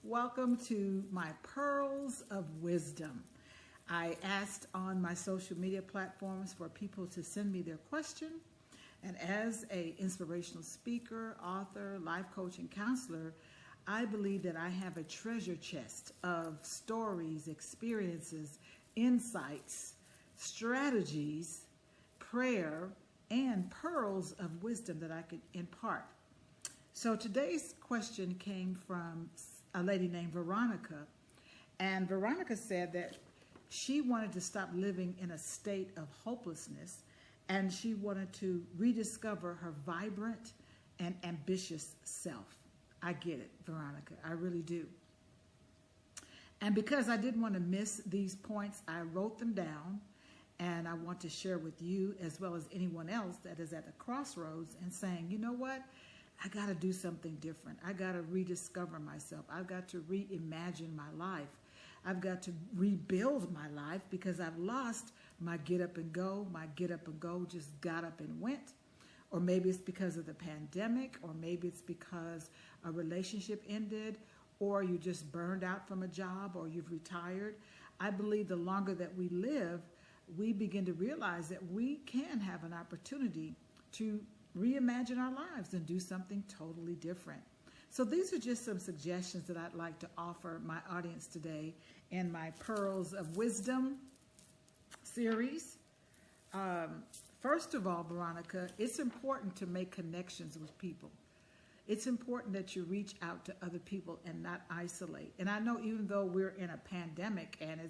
Welcome to my Pearls of Wisdom. I asked on my social media platforms for people to send me their question. And as an inspirational speaker, author, life coach, and counselor, I believe that I have a treasure chest of stories, experiences, insights, strategies, prayer, and pearls of wisdom that I could impart. So today's question came from a lady named Veronica. And Veronica said that she wanted to stop living in a state of hopelessness, and she wanted to rediscover her vibrant and ambitious self. I get it, Veronica. I really do. And because I didn't want to miss these points, I wrote them down, and I want to share with you as well as anyone else that is at the crossroads and saying, you know what? I got to do something different. I got to rediscover myself. I've got to reimagine my life. I've got to rebuild my life because I've lost my get up and go. My get up and go just got up and went. Or maybe it's because of the pandemic, or maybe it's because a relationship ended, or you just burned out from a job, or you've retired. I believe the longer that we live, we begin to realize that we can have an opportunity to reimagine our lives and do something totally different. So these are just some suggestions that I'd like to offer my audience today in my Pearls of Wisdom series. First of all, Veronica, it's important to make connections with people. It's important that you reach out to other people and not isolate. And I know even though we're in a pandemic and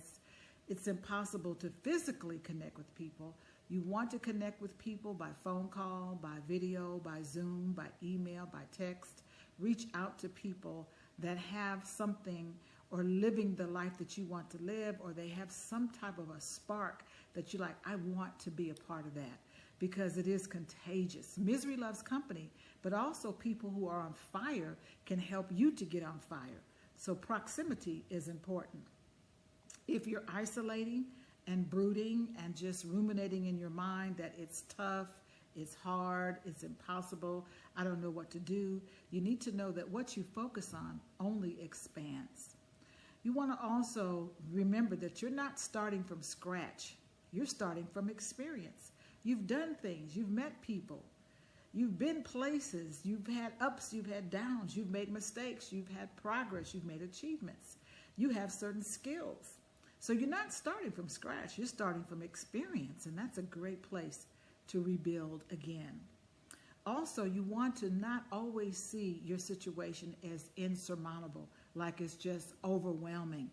it's impossible to physically connect with people, you want to connect with people by phone call, by video, by Zoom, by email, by text. Reach out to people that have something or living the life that you want to live, or they have some type of a spark that you like, I want to be a part of that, because it is contagious. Misery loves company, but also people who are on fire can help you to get on fire. So proximity is important. If you're isolating and brooding and just ruminating in your mind that it's tough, it's hard, it's impossible, I don't know what to do, you need to know that what you focus on only expands. You want to also remember that you're not starting from scratch. You're starting from experience. You've done things, you've met people, you've been places, you've had ups, you've had downs, you've made mistakes, you've had progress, you've made achievements. You have certain skills. So you're not starting from scratch, you're starting from experience, and that's a great place to rebuild again. Also, you want to not always see your situation as insurmountable, like it's just overwhelming.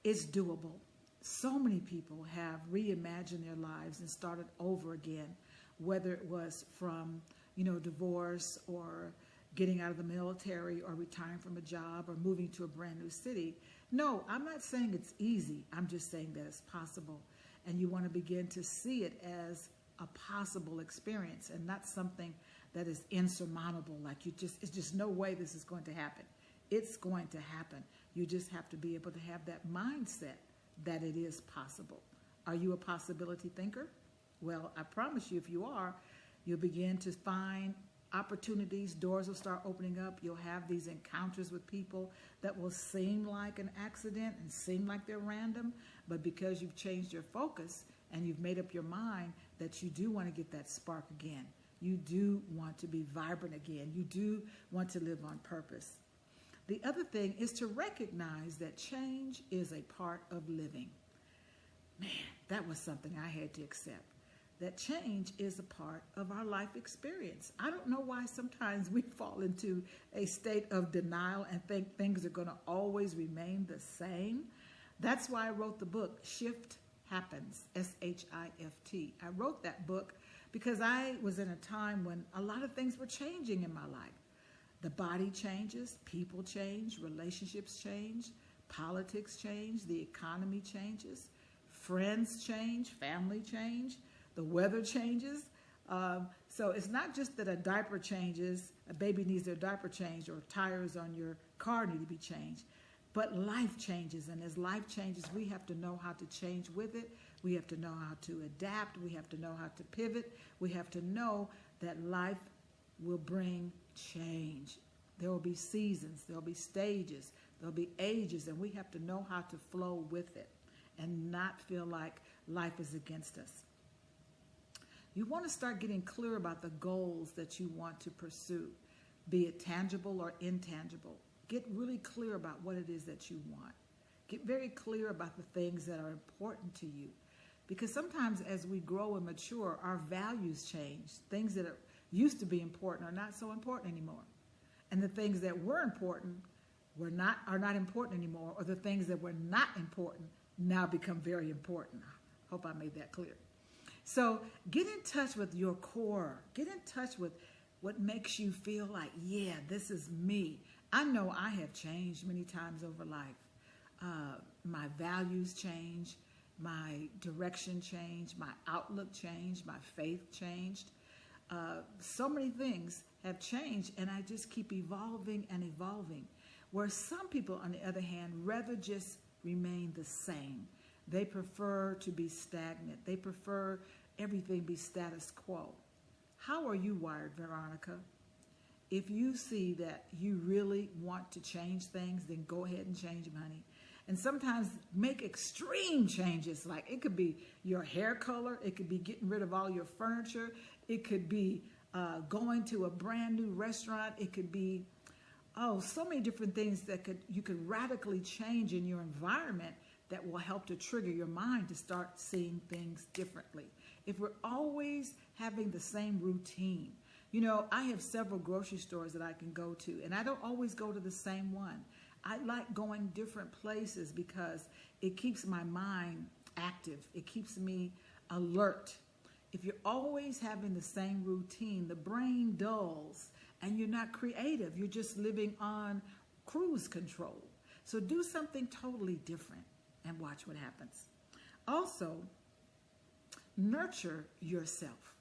It's doable. So many people have reimagined their lives and started over again, whether it was from, divorce, or getting out of the military, or retiring from a job, or moving to a brand new city. No, I'm not saying it's easy. I'm just saying that it's possible. And you want to begin to see it as a possible experience and not something that is insurmountable. Like it's just no way this is going to happen. It's going to happen. You just have to be able to have that mindset that it is possible. Are you a possibility thinker? Well, I promise you, if you are, you'll begin to find opportunities, doors will start opening up. You'll have these encounters with people that will seem like an accident and seem like they're random, but because you've changed your focus and you've made up your mind that you do want to get that spark again. You do want to be vibrant again. You do want to live on purpose. The other thing is to recognize that change is a part of living. Man, that was something I had to accept. That change is a part of our life experience. I don't know why sometimes we fall into a state of denial and think things are going to always remain the same. That's why I wrote the book, Shift Happens, S-H-I-F-T. I wrote that book because I was in a time when a lot of things were changing in my life. The body changes, people change, relationships change, politics change, the economy changes, friends change, family change. The weather changes. So it's not just that a diaper changes, a baby needs their diaper changed, or tires on your car need to be changed, but life changes. And as life changes, we have to know how to change with it. We have to know how to adapt. We have to know how to pivot. We have to know that life will bring change. There will be seasons. There will be stages. There'll be ages, and we have to know how to flow with it and not feel like life is against us. You want to start getting clear about the goals that you want to pursue, be it tangible or intangible. Get really clear about what it is that you want. Get very clear about the things that are important to you. Because sometimes as we grow and mature, our values change. Things that used to be important are not so important anymore. And the things that were important are not important anymore, or the things that were not important now become very important. I hope I made that clear. So get in touch with your core. Get in touch with what makes you feel like, yeah, this is me. I know I have changed many times over life. My values changed, my direction changed, my outlook changed, my faith changed. So many things have changed, and I just keep evolving and evolving. Where some people, on the other hand, rather just remain the same. They prefer to be stagnant. They prefer everything be status quo. How are you wired, Veronica? If you see that you really want to change things, then go ahead and change them, honey. And sometimes make extreme changes. Like it could be your hair color. It could be getting rid of all your furniture. It could be going to a brand new restaurant. It could be, so many different things that you could radically change in your environment that will help to trigger your mind to start seeing things differently. If we're always having the same routine, I have several grocery stores that I can go to, and I don't always go to the same one. I like going different places because it keeps my mind active. It keeps me alert. If you're always having the same routine, the brain dulls and you're not creative. You're just living on cruise control. So do something totally different and watch what happens. Also, nurture yourself.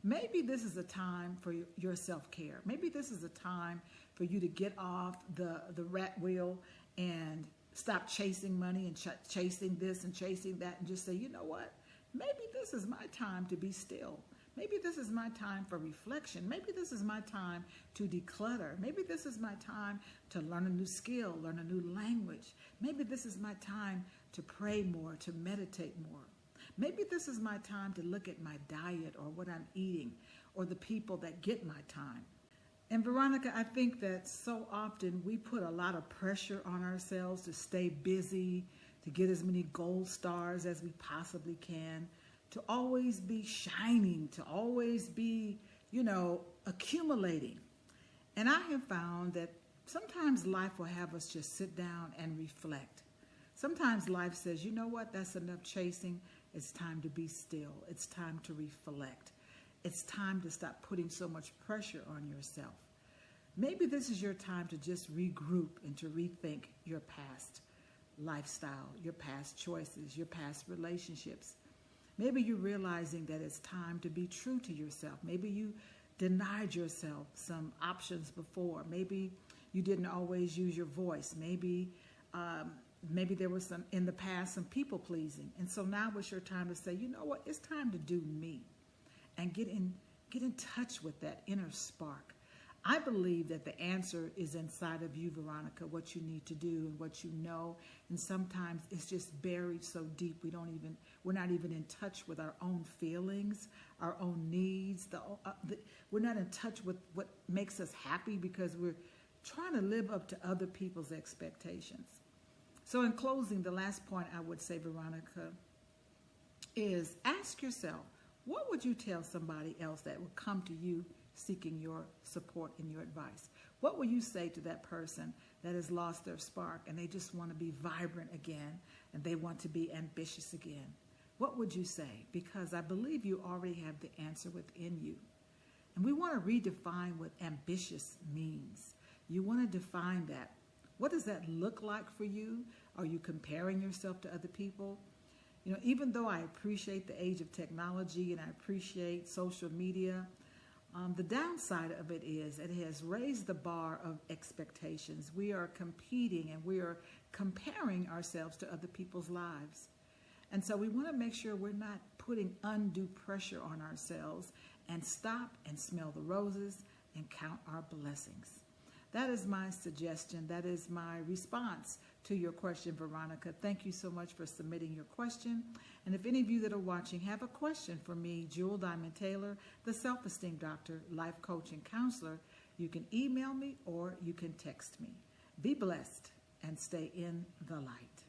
Maybe this is a time for your self-care. Maybe this is a time for you to get off the rat wheel and stop chasing money and chasing this and chasing that, and just say, you know what? Maybe this is my time to be still. Maybe this is my time for reflection. Maybe this is my time to declutter. Maybe this is my time to learn a new skill, learn a new language. Maybe this is my time to pray more, to meditate more. Maybe this is my time to look at my diet or what I'm eating or the people that get my time. And Veronica, I think that so often we put a lot of pressure on ourselves to stay busy, to get as many gold stars as we possibly can, to always be shining, to always be, accumulating. And I have found that sometimes life will have us just sit down and reflect. Sometimes life says, you know what, that's enough chasing. It's time to be still. It's time to reflect. It's time to stop putting so much pressure on yourself. Maybe this is your time to just regroup and to rethink your past lifestyle, your past choices, your past relationships. Maybe you're realizing that it's time to be true to yourself. Maybe you denied yourself some options before. Maybe you didn't always use your voice. Maybe there was some in the past, some people pleasing. And so now it's your time to say, you know what, it's time to do me and get in touch with that inner spark. I believe that the answer is inside of you, Veronica, what you need to do and what you know. And sometimes it's just buried so deep we're not even in touch with our own feelings, our own needs. We're not in touch with what makes us happy because we're trying to live up to other people's expectations. So in closing, the last point I would say, Veronica, is ask yourself, what would you tell somebody else that would come to you seeking your support and your advice? What will you say to that person that has lost their spark and they just want to be vibrant again and they want to be ambitious again? What would you say? Because I believe you already have the answer within you. And we want to redefine what ambitious means. You want to define that. What does that look like for you? Are you comparing yourself to other people? Even though I appreciate the age of technology and I appreciate social media, the downside of it is it has raised the bar of expectations. We are competing and we are comparing ourselves to other people's lives. And so we want to make sure we're not putting undue pressure on ourselves and stop and smell the roses and count our blessings. that is my suggestion. That is my response to your question, Veronica. Thank you so much for submitting your question. And if any of you that are watching have a question for me, Jewel Diamond Taylor, the Self-Esteem Doctor, Life Coach and Counselor, you can email me or you can text me. Be blessed and stay in the light.